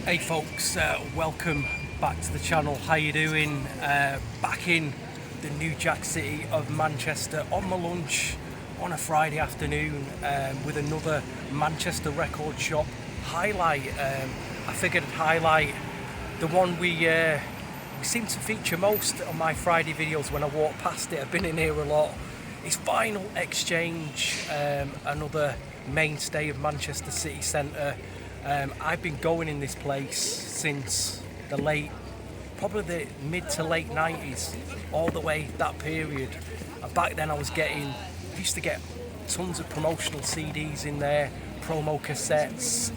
Hey folks, welcome back to the channel. How you doing? Back in the New Jack City of Manchester on my lunch on a Friday afternoon with another Manchester record shop highlight. I figured I'd highlight the one we seem to feature most on my Friday videos when I walk past it. I've been in here a lot. It's Vinyl Exchange, another mainstay of Manchester city centre. I've been going in this place since probably the mid to late 90s, all the way that period. And back then I used to get tons of promotional CDs in there, promo cassettes.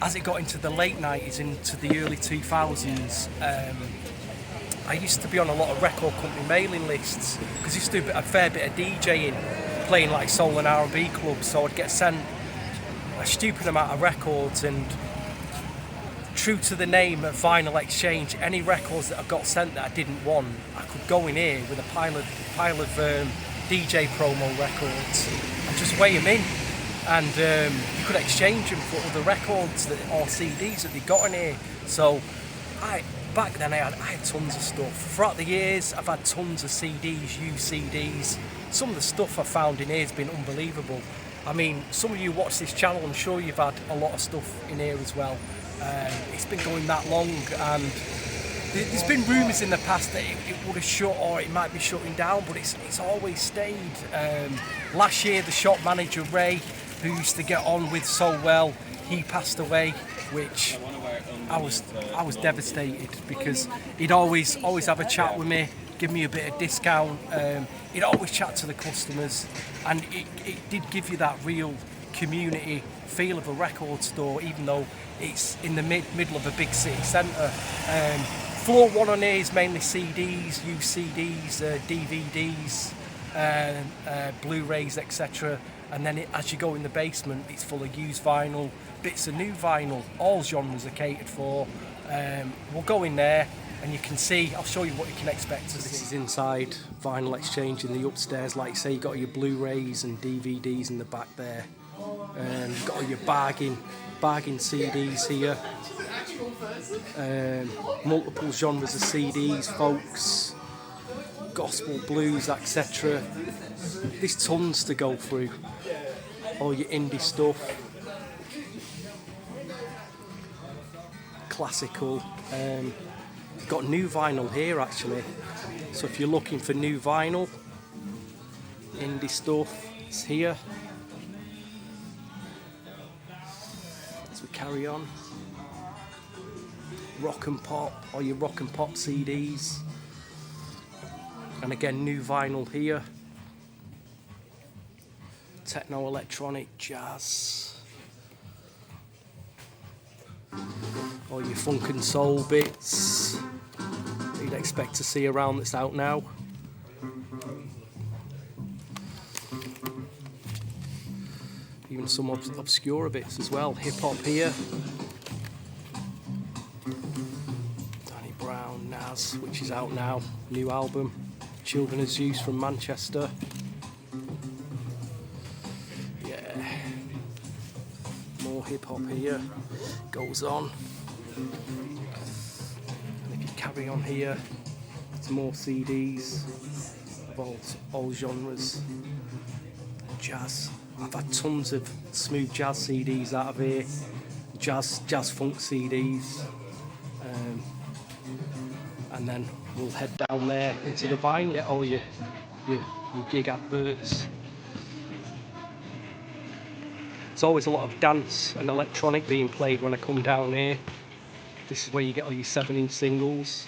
As it got into the late 90s, into the early 2000s, I used to be on a lot of record company mailing lists because I used to do a fair bit of DJing, playing like soul and R&B clubs, so I'd get sent a stupid amount of records, and true to the name of Vinyl Exchange, any records that I got sent that I didn't want, I could go in here with a pile of DJ promo records and just weigh them in, and you could exchange them for other records or CDs that they got in here. So back then I had tons of stuff. Throughout the years I've had tons of CDs, used CDs. Some of the stuff I found in here has been unbelievable. I mean, some of you watch this channel, I'm sure you've had a lot of stuff in here as well. It's been going that long, and there's been rumours in the past that it would have shut, or it might be shutting down, but it's always stayed. Last year the shop manager Ray, who used to get on with so well, he passed away, which I was devastated, because he'd always have a chat with me, give me a bit of discount. He'd always chat to the customers, and it did give you that real community feel of a record store, even though it's in the middle of a big city centre. Floor one on here is mainly CDs, used CDs, DVDs, Blu-Rays, etc. And then as you go in the basement, it's full of used vinyl, bits of new vinyl. All genres are catered for. We'll go in there and you can see, I'll show you what you can expect to see. This is inside Vinyl Exchange in the upstairs. Like I say, you've got your Blu-rays and DVDs in the back there. You've got all your bargain CDs here. Multiple genres of CDs, folks, gospel, blues, etc. There's tons to go through. All your indie stuff, classical. You've got new vinyl here actually. So if you're looking for new vinyl, indie stuff, it's here. As we carry on, rock and pop, or your rock and pop CDs, and again new vinyl here. Techno, electronic, jazz, all your funk and soul bits that you'd expect to see around that's out now. Even some obscure bits as well. Hip hop here. Danny Brown, Nas, which is out now. New album. Children as Youth from Manchester. Yeah. More hip hop here. Goes on. And if you carry on here, it's more CDs of all genres. Jazz. I've had tons of smooth jazz CDs out of here, jazz funk CDs, and then we'll head down there into the vinyl, get all your gig adverts. There's always a lot of dance and electronic being played when I come down here. This is where you get all your 7-inch singles.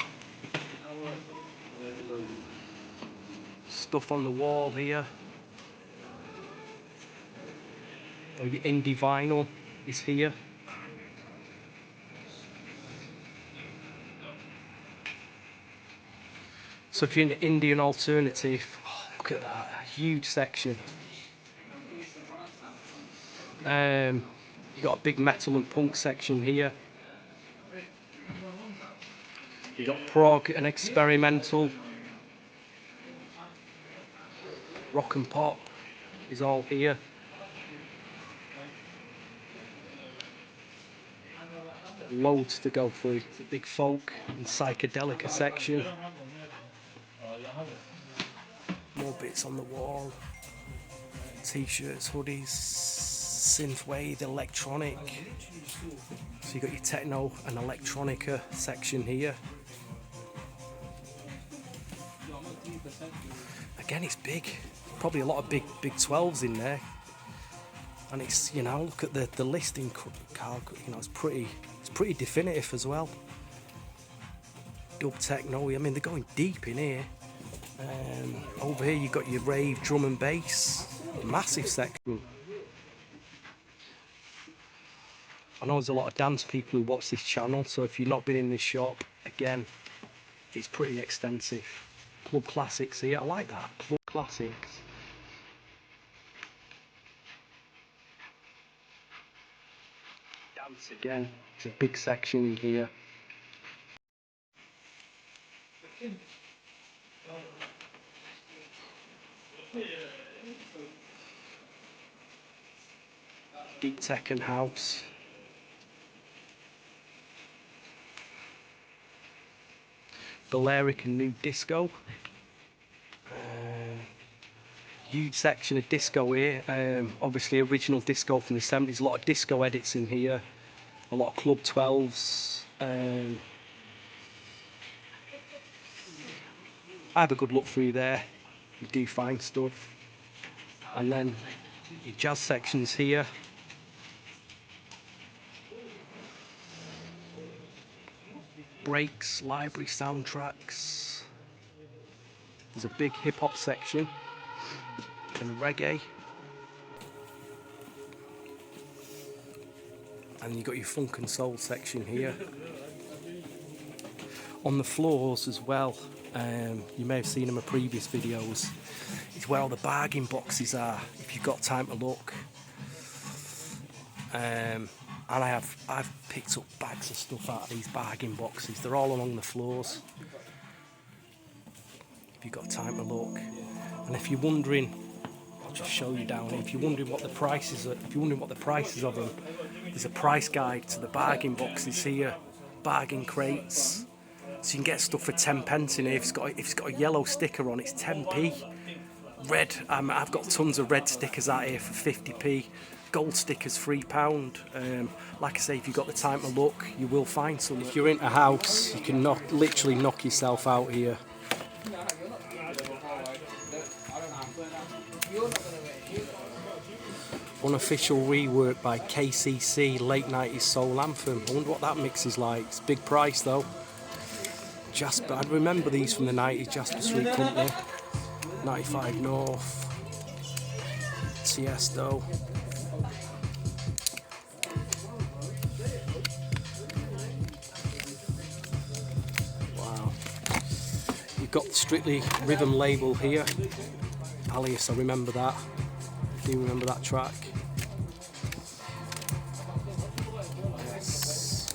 Stuff on the wall here. Or your indie vinyl is here. So if you're into Indian alternative, look at that, a huge section. You got a big metal and punk section here. You got prog and experimental. Rock and pop is all here. Loads to go through. It's a big folk and psychedelica section. More bits on the wall. T-shirts, hoodies, synthwave, electronic. So you got your techno and electronica section here. Again, it's big. Probably a lot of big 12s in there. And it's, you know, look at the listing card. You know, it's pretty definitive as well. Dub techno. I mean, they're going deep in here. Over here you've got your rave, drum and bass. Massive section. I know there's a lot of dance people who watch this channel, so if you've not been in this shop, again, it's pretty extensive. Club classics here, I like that. Club classics. Dance again, it's a big section here. Deep tech and house. Balearic and new disco. Huge section of disco here. Obviously original disco from the 70s. A lot of disco edits in here. A lot of Club 12s. I have a good look through there. You do find stuff. And then your jazz sections here. Breaks, library soundtracks. There's a big hip hop section and reggae. And you've got your funk and soul section here. On the floors as well, you may have seen in my previous videos, it's where all the bargain boxes are, if you've got time to look. And I've picked up bags of stuff out of these bargain boxes. They're all along the floors, if you've got time to look. And if you're wondering, I'll just show you down here. If you're wondering what the prices are, if you're wondering what the prices of them, there's a price guide to the bargain boxes here, bargain crates. So you can get stuff for 10 pence in here. If it's got a yellow sticker on, it's 10p. Red, I've got tons of red stickers out here for 50p. Gold stickers £3. Like I say, if you've got the time to look, you will find some. If you're in a house, you can literally knock yourself out here. Unofficial rework by KCC, late 90s soul anthem. I wonder what that mix is like. It's a big price though. Jasper, I remember these from the 90s, Jasper Street Company. 95 North. Tiesto. Wow. You've got the Strictly Rhythm label here. Alias, I remember that. Do you remember that track? Yes.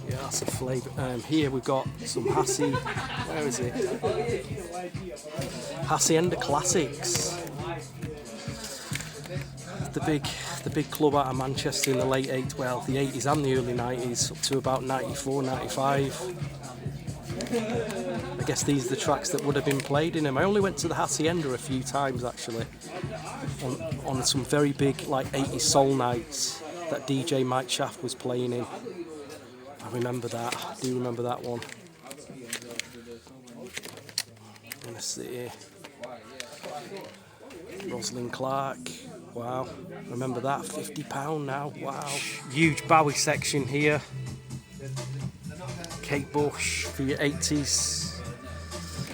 Yeah, that's a flavour. Here we've got some Hassie. Where is it? Hacienda Classics. The big club out of Manchester in the late 80s, well, the 80s and the early 90s, up to about 94, 95. I guess these are the tracks that would have been played in them. I only went to the Hacienda a few times actually, on some very big like 80s soul nights that DJ Mike Shaft was playing in. I remember that. I do remember that one. Let's see here. Rosalind Clark. Wow. Remember that. £50 now. Wow. Huge Bowie section here. Kate Bush for your 80s.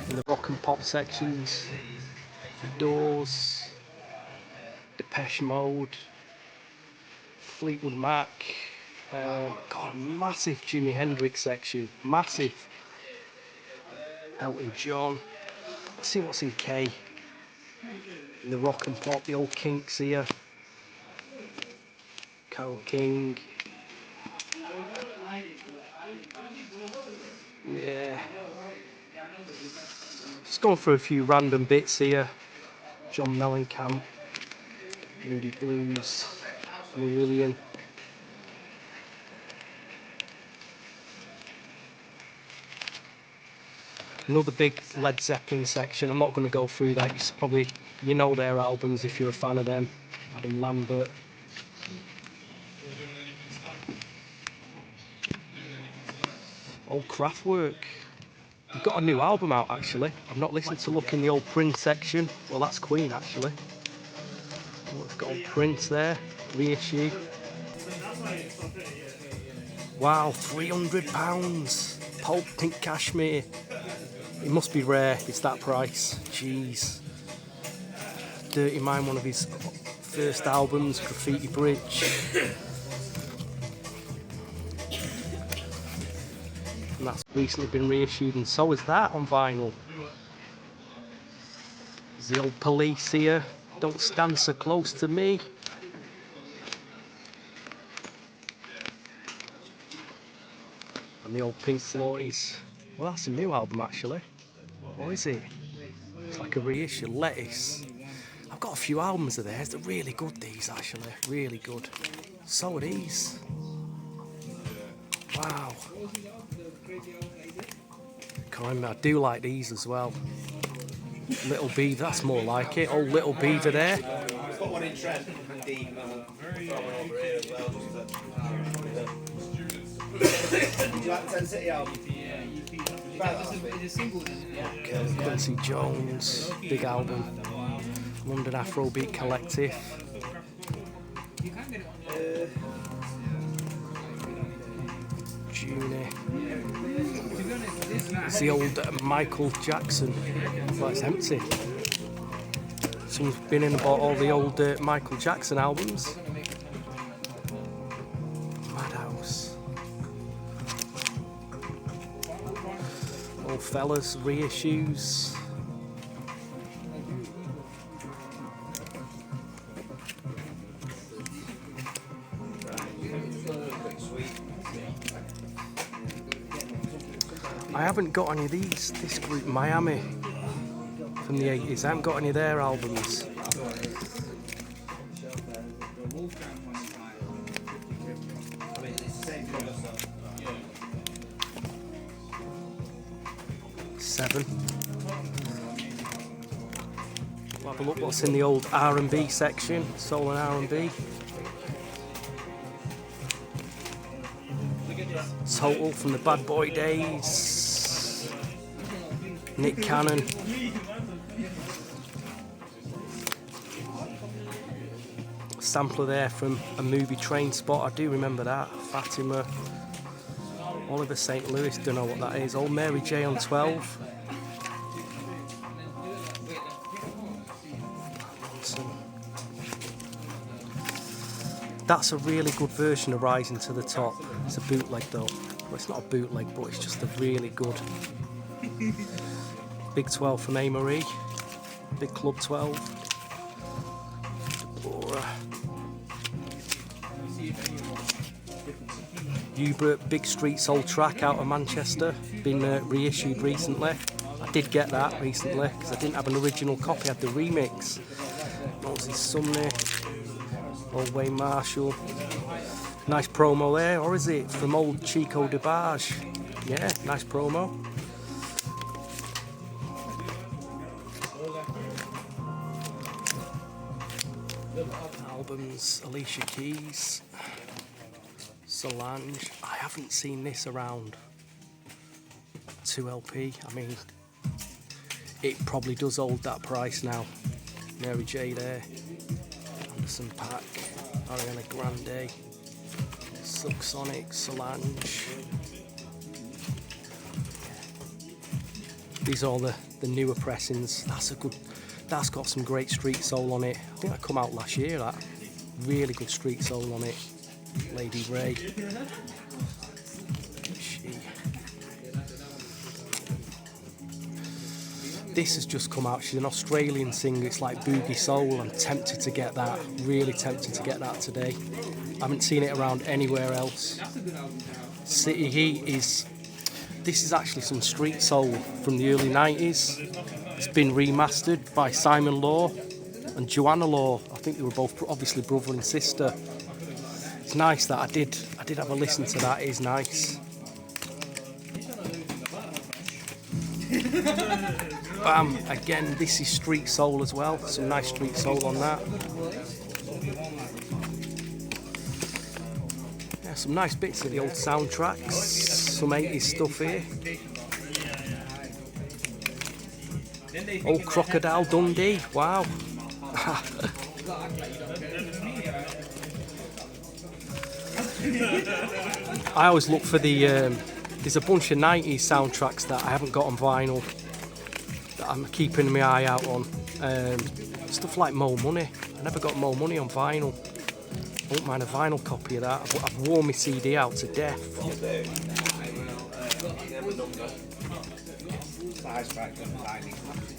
In the rock and pop sections. The Doors. Depeche Mode. Fleetwood Mac. God, massive Jimi Hendrix section. Massive. Elton John. Let's see what's in K. In the rock and pop, the old Kinks here. Carole King. Yeah. Just going through a few random bits here. John Mellencamp. Moody Blues, Marillion. Another big Led Zeppelin section. I'm not going to go through that. You know their albums if you're a fan of them. Adam Lambert. Old Kraftwerk. They've got a new album out actually. I've not listened to look in the old Prince section. Well, that's Queen actually. Oh, it's got old Prince there. Reissue. Wow, £300. Pulp Pink Cashmere. It must be rare, it's that price. Jeez. Dirty Mind, one of his first albums, Graffiti Bridge. And that's recently been reissued, and so is that on vinyl. There's the old Police here. Don't stand so close to me. And the old Pink Floyd's. Well, that's a new album actually. What is it? It's like a reissue. Lettuce. I've got a few albums of theirs. They're really good, these actually. Really good. So are these. Wow. Can't remember. I do like these as well. Little Beaver, that's more like it. Old Little Beaver there. I've got one in Trent and Dean over here as well. Do you like the 10 City album? Okay, Quincy Jones, big album. London Afrobeat Collective. Juni. It's the old Michael Jackson. Well, it's empty. Someone's been in and bought all the old Michael Jackson albums. Madhouse. Old Fellas reissues. I haven't got any of these, this group, Miami, from the 80s. I haven't got any of their albums. Seven. We'll have a look what's in the old R&B section, soul and R&B. Total from the Bad Boy days. Nick Cannon. Sampler there from a movie Train Spot. I do remember that. Fatima. Oliver St. Louis. Don't know what that is. Old Mary J on 12. That's a really good version of Rising to the Top. It's a bootleg though. Well, it's not a bootleg, but it's just a really good. Big 12 from A. Marie. Big Club 12. Deborah. Hubert, Big Street Soul track out of Manchester. Been reissued recently. I did get that recently because I didn't have an original copy. I had the remix. Moses Sumner. Old Wayne Marshall. Nice promo there, or is it from old Chico DeBarge? Yeah, nice promo. Albums, Alicia Keys, Solange. I haven't seen this around. 2LP. I mean, it probably does hold that price now. Mary J there. Anderson Paak, Ariana Grande, Silk Sonic, Solange. These are all the newer pressings. That's got some great street soul on it. I think that come out last year, that. Really good street soul on it. Lady Ray. This has just come out. She's an Australian singer. It's like Boogie Soul. I'm tempted to get that. Really tempted to get that today. I haven't seen it around anywhere else. City Heat is... This is actually some street soul from the early 90s. It's been remastered by Simon Law. and Joanna Law. I think they were both obviously brother and sister. It's nice that I did have a listen to that. It is nice. Bam, again, this is Street Soul as well. Some nice Street Soul on that. Yeah, some nice bits of the old soundtracks. Some 80s stuff here. Old Crocodile Dundee, wow. I always look for the, there's a bunch of 90s soundtracks that I haven't got on vinyl that I'm keeping my eye out on. Stuff like Mo Money. I never got Mo Money on vinyl. I won't mind a vinyl copy of that. I've worn my CD out to death.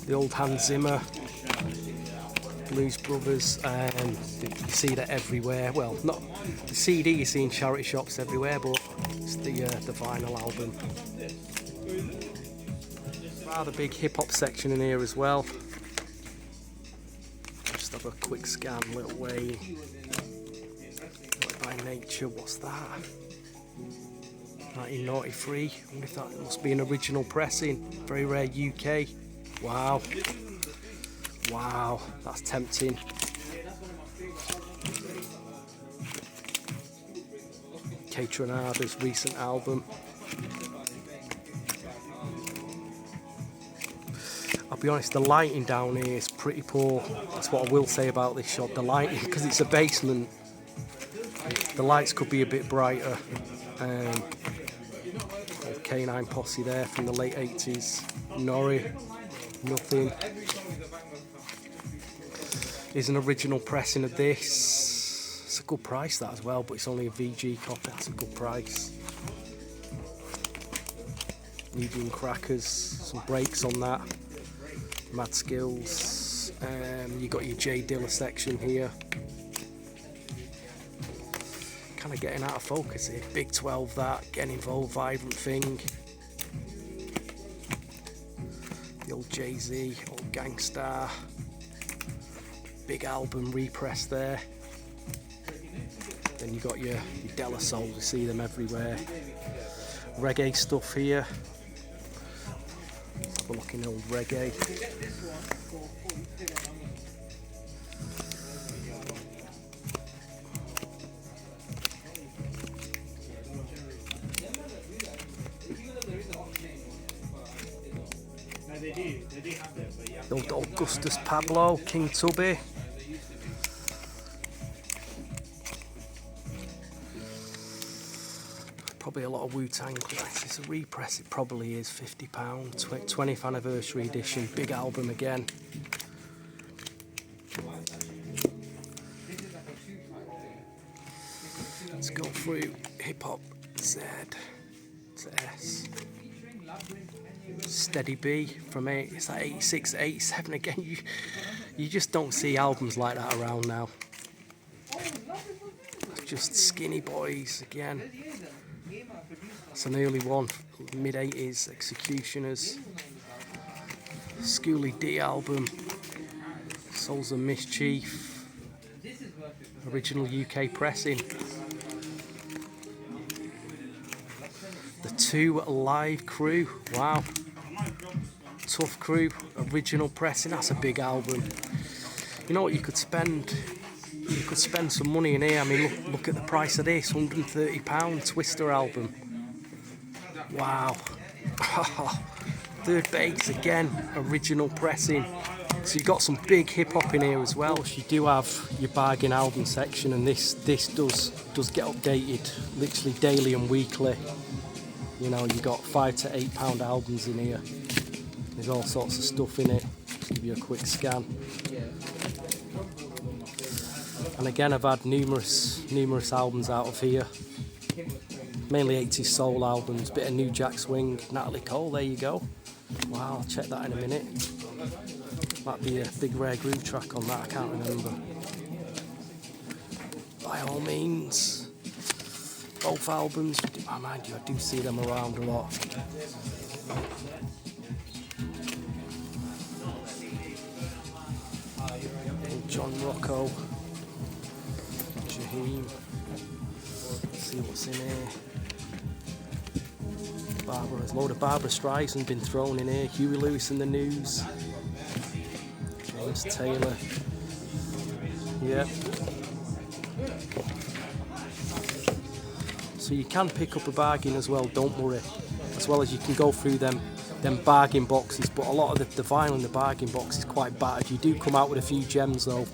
The old Hans Zimmer, Blues Brothers, you see that everywhere. Well, not the CD you see in charity shops everywhere, but it's the vinyl album. Rather big hip hop section in here as well. Just have a quick scan, Little Wayne. By Nature, what's that? 1993. I wonder if that must be an original pressing. Very rare UK. Wow. Wow, that's tempting. K-Tronada's recent album. I'll be honest, the lighting down here is pretty poor. That's what I will say about this shop. The lighting, because it's a basement, the lights could be a bit brighter. K9 Posse there from the late 80s. Norrie, nothing. Here's an original pressing of this. It's a good price that as well, but it's only a VG copy. That's a good price. Medium Crackers, some breaks on that. Mad Skills. You got your J Dilla section here. Kind of getting out of focus here. Big 12 that, Getting Involved, Vibrant Thing. The old Jay-Z, old Gangstar. Big album repress there. Then you got your Della Soul, you see them everywhere. Reggae stuff here. Let's have a look in old reggae. The old Augustus Pablo, King Tubby. Probably a lot of Wu-Tang. It's a repress, it probably is. £50, 20th anniversary edition, big album again. Let's go through hip hop Z to S. Steady B from it's like 86 to 87 again. You just don't see albums like that around now. Just Skinny Boys again. That's an early one, mid 80s. Executioners. Schoolie D album. Souls of Mischief. Original UK pressing. The Two Live Crew. Wow. Tough Crew, original pressing. That's a big album. You know what, you could spend some money in here. I mean, look at the price of this, £130 Twister album. Wow. Third Base again, original pressing. So you've got some big hip hop in here as well. You do have your bargain album section, and this does get updated literally daily and weekly. You know, you got £5 to £8 albums in here. There's all sorts of stuff in it. Just give you a quick scan. And again, I've had numerous albums out of here. Mainly 80s soul albums, bit of New Jack Swing, Natalie Cole, there you go. Wow, I'll check that in a minute. Might be a big rare groove track on that, I can't remember. By all means, both albums, oh, mind you, I do see them around a lot. John Rocco, Jaheim. Let's see what's in here. There's a load of Barbara Streisand been thrown in here. Huey Lewis in the News. James Taylor. Yep. So you can pick up a bargain as well, don't worry. As well as you can go through them bargain boxes, but a lot of the vinyl in the bargain box is quite battered. You do come out with a few gems though,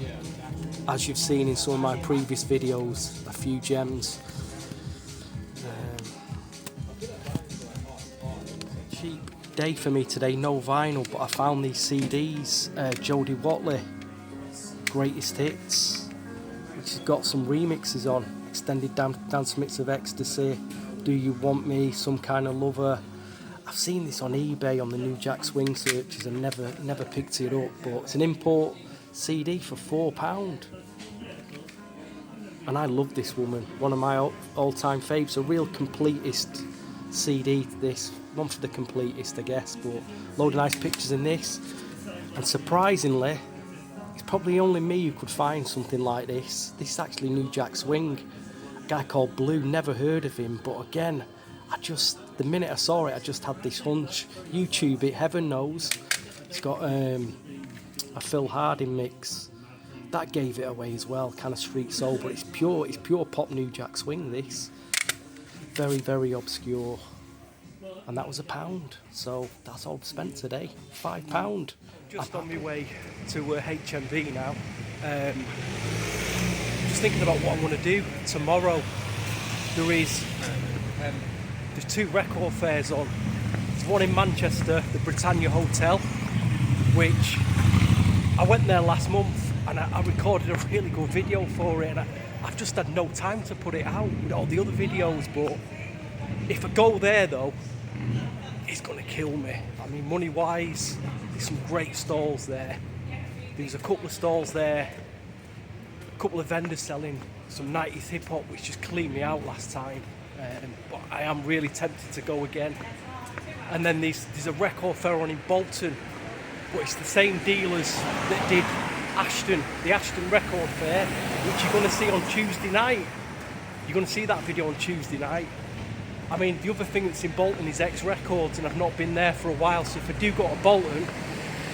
as you've seen in some of my previous videos, a few gems. Cheap day for me today, no vinyl, but I found these CDs, Jodie Watley, Greatest Hits, which has got some remixes on, Extended Dance Mix of Ecstasy, Do You Want Me, Some Kind of Lover. I've seen this on eBay on the New Jack Swing searches and never picked it up, but it's an import CD for £4. And I love this woman, one of my all-time faves, a real completist CD, this one for the completist I guess, but load of nice pictures in this. And surprisingly, it's probably only me who could find something like this. This is actually New Jack Swing, a guy called Blue, never heard of him, but again, the minute I saw it, I just had this hunch. YouTube it, heaven knows. It's got a Phil Harding mix. That gave it away as well, kind of street soul, but it's pure pop New Jack Swing, this. Very, very obscure. And that was £1. So that's all spent today, £5. Just on my way to HMV now. Just thinking about what I'm going to do tomorrow. There's 2 record fairs on. There's one in Manchester, the Britannia Hotel, which I went there last month and I recorded a really good video for it, and I've just had no time to put it out with all the other videos. But if I go there though, it's gonna kill me. I mean, money wise, there's some great stalls there. There's a couple of stalls there, a couple of vendors selling some 90s hip hop, which just cleaned me out last time. But I am really tempted to go again. And then there's a record fair on in Bolton, but it's the same dealers that did the Ashton Record Fair, which you're going to see on Tuesday night. You're going to see that video on Tuesday night. I mean, the other thing that's in Bolton is X Records, and I've not been there for a while, so if I do go to Bolton,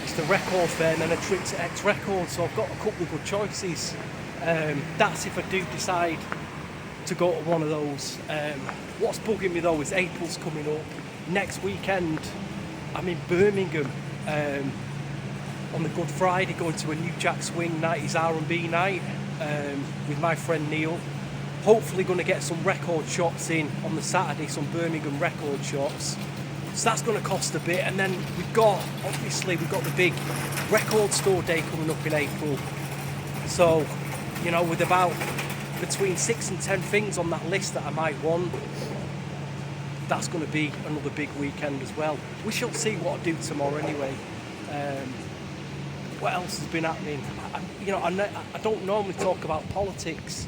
it's the record fair and then a trip to X Records, so I've got a couple of good choices. That's if I do decide to go to one of those. What's bugging me though is April's coming up. Next weekend, I'm in Birmingham on the Good Friday, going to a New Jack Swing 90s R&B night with my friend Neil. Hopefully going to get some record shops in on the Saturday, some Birmingham record shops. So that's going to cost a bit. And then we've got the big record store day coming up in April. So, you know, with about between 6 and 10 things on that list that I might want, that's going to be another big weekend as well. We shall see what I do tomorrow anyway. What else has been happening? I don't normally talk about politics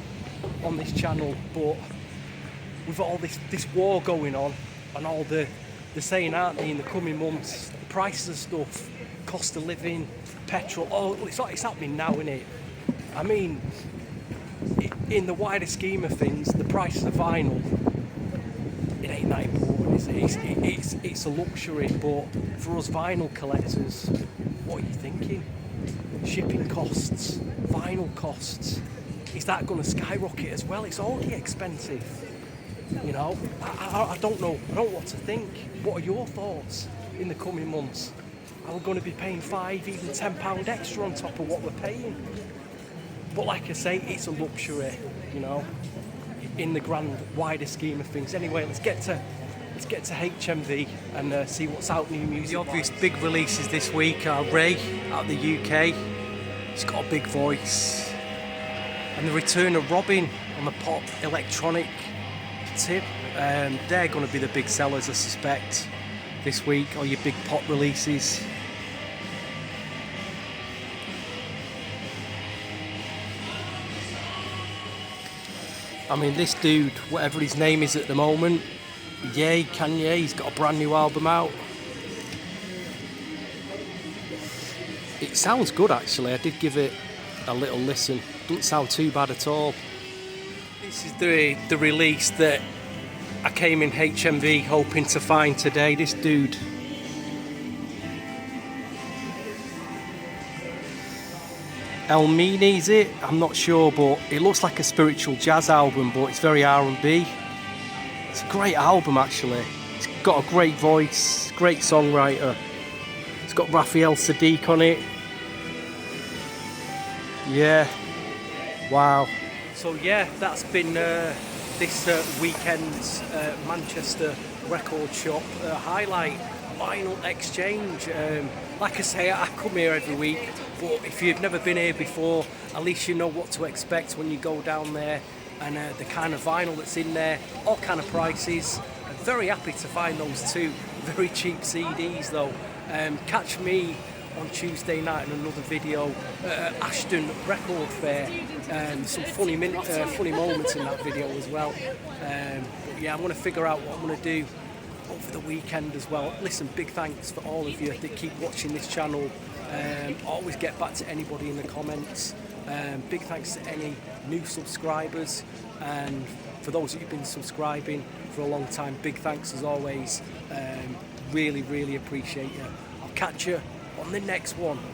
on this channel, but with all this war going on and all the saying, aren't they, in the coming months, the prices of stuff, cost of living, petrol, it's happening now, isn't it? I mean, in the wider scheme of things, the price of vinyl, it ain't that important, is it? It's a luxury, but for us vinyl collectors, what are you thinking? Shipping costs, vinyl costs, is that going to skyrocket as well? It's already expensive, you know. I don't know what to think. What are your thoughts in the coming months? Are we going to be paying £5, even £10 extra on top of what we're paying? But like I say, it's a luxury, you know, in the grand wider scheme of things. Anyway, let's get to HMV and see what's out new music. The obvious big releases this week are Ray out of the UK. He's got a big voice. And the return of Robin on the pop electronic tip. They're going to be the big sellers, I suspect, this week, all your big pop releases. I mean, this dude, whatever his name is at the moment, Kanye, he's got a brand new album out. It sounds good, actually. I did give it a little listen. Doesn't sound too bad at all. This is the release that I came in HMV hoping to find today. This dude. Elmini, is it? I'm not sure, but it looks like a spiritual jazz album, but it's very R&B. It's a great album, actually. It's got a great voice, great songwriter. It's got Raphael Sadiq on it. Yeah, wow. So yeah, that's been this weekend's Manchester record shop highlight. Vinyl exchange. Like I say, I come here every week, but if you've never been here before, at least you know what to expect when you go down there, and the kind of vinyl that's in there, all kind of prices. I'm very happy to find those two very cheap CDs though. Catch me on Tuesday night in another video at Ashton Record Fair. Some funny moments in that video as well. But yeah, I'm going to figure out what I'm going to do over the weekend as well. Listen, big thanks for all of you that keep watching this channel. Always get back to anybody in the comments. Big thanks to any new subscribers, and for those that have been subscribing for a long time, big thanks as always. Really appreciate you. I'll catch you on the next one.